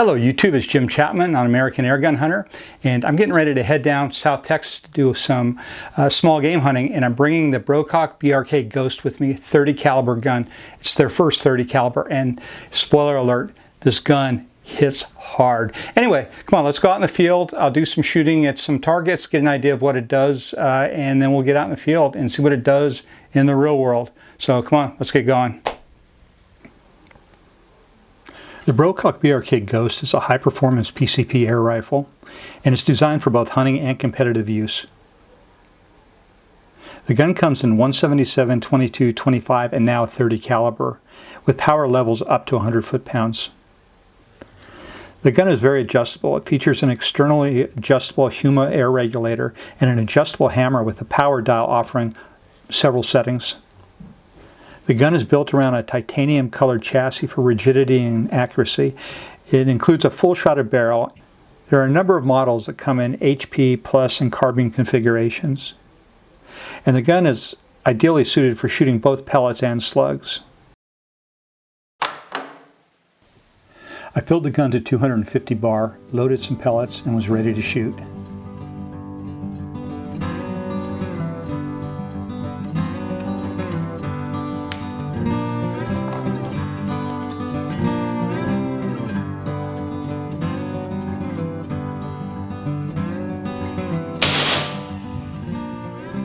Hello YouTube, it's Jim Chapman on American Airgun Hunter, and I'm getting ready to head down South Texas to do some small game hunting, and I'm bringing the Brocock BRK Ghost with me, 30 caliber gun. It's their first 30 caliber, and spoiler alert, this gun hits hard. Anyway, come on, let's go out in the field. I'll do some shooting at some targets, get an idea of what it does, and then we'll get out in the field and see what it does in the real world. So come on, let's get going. The Brocock BRK Ghost is a high-performance PCP air rifle, and it's designed for both hunting and competitive use. The gun comes in 177, 22, 25, and now 30 caliber, with power levels up to 100 foot-pounds. The gun is very adjustable. It features an externally adjustable Huma air regulator and an adjustable hammer with a power dial offering several settings. The gun is built around a titanium colored chassis for rigidity and accuracy. It includes a full shrouded barrel. There are a number of models that come in HP, plus, and carbine configurations. And the gun is ideally suited for shooting both pellets and slugs. I filled the gun to 250 bar, loaded some pellets, and was ready to shoot.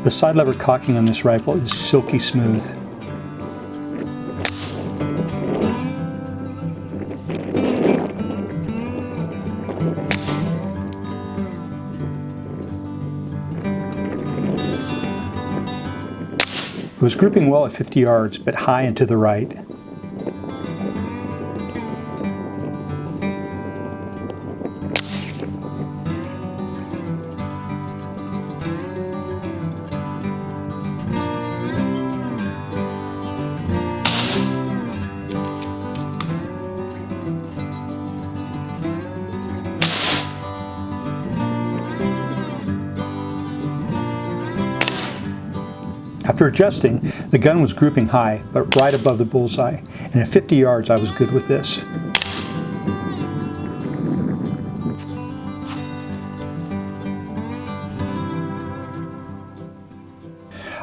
The side lever cocking on this rifle is silky smooth. It was grouping well at 50 yards, but high and to the right. After adjusting, the gun was grouping high, but right above the bullseye, and at 50 yards I was good with this.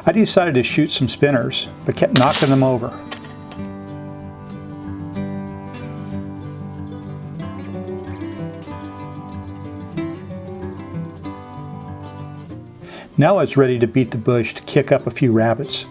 I decided to shoot some spinners, but kept knocking them over. Now I was ready to beat the bush to kick up a few rabbits.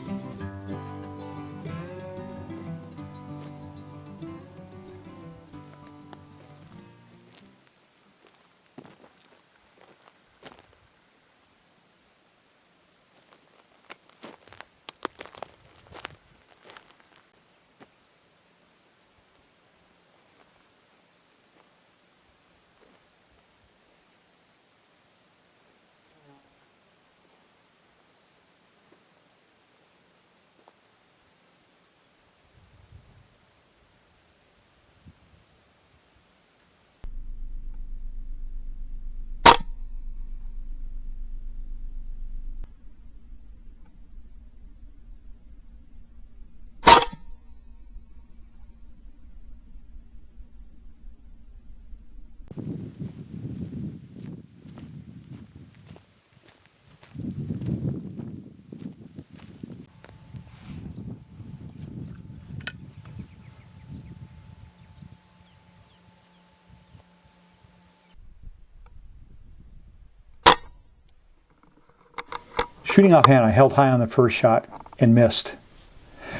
Shooting offhand, I held high on the first shot and missed.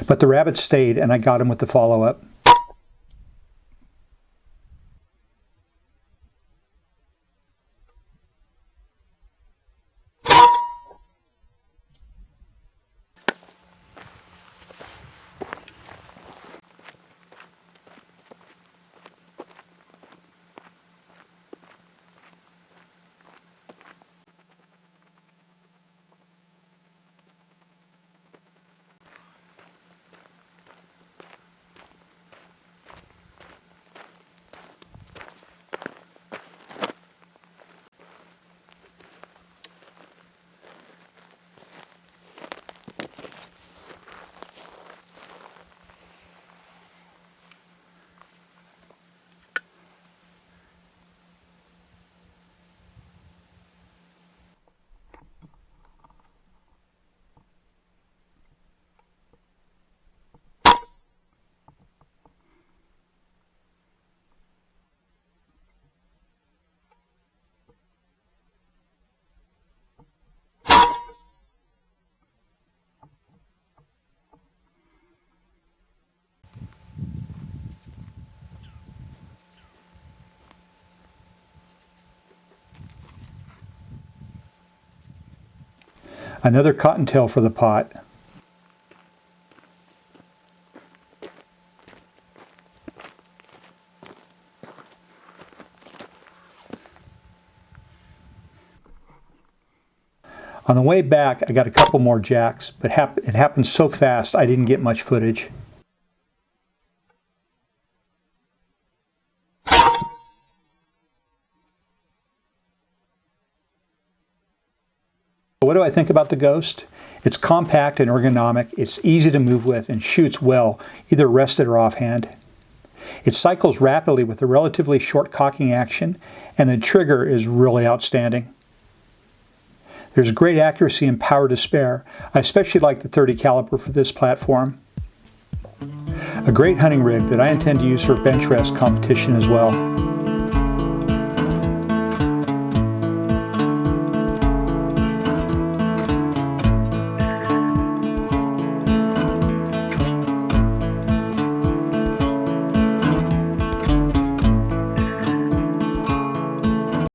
But the rabbit stayed, and I got him with the follow-up. Another cottontail for the pot. On the way back, I got a couple more jacks, but it happened so fast I didn't get much footage. What do I think about the Ghost? It's compact and ergonomic, it's easy to move with, and shoots well, either rested or offhand. It cycles rapidly with a relatively short cocking action, and the trigger is really outstanding. There's great accuracy and power to spare. I especially like the .30 caliber for this platform. A great hunting rig that I intend to use for bench rest competition as well.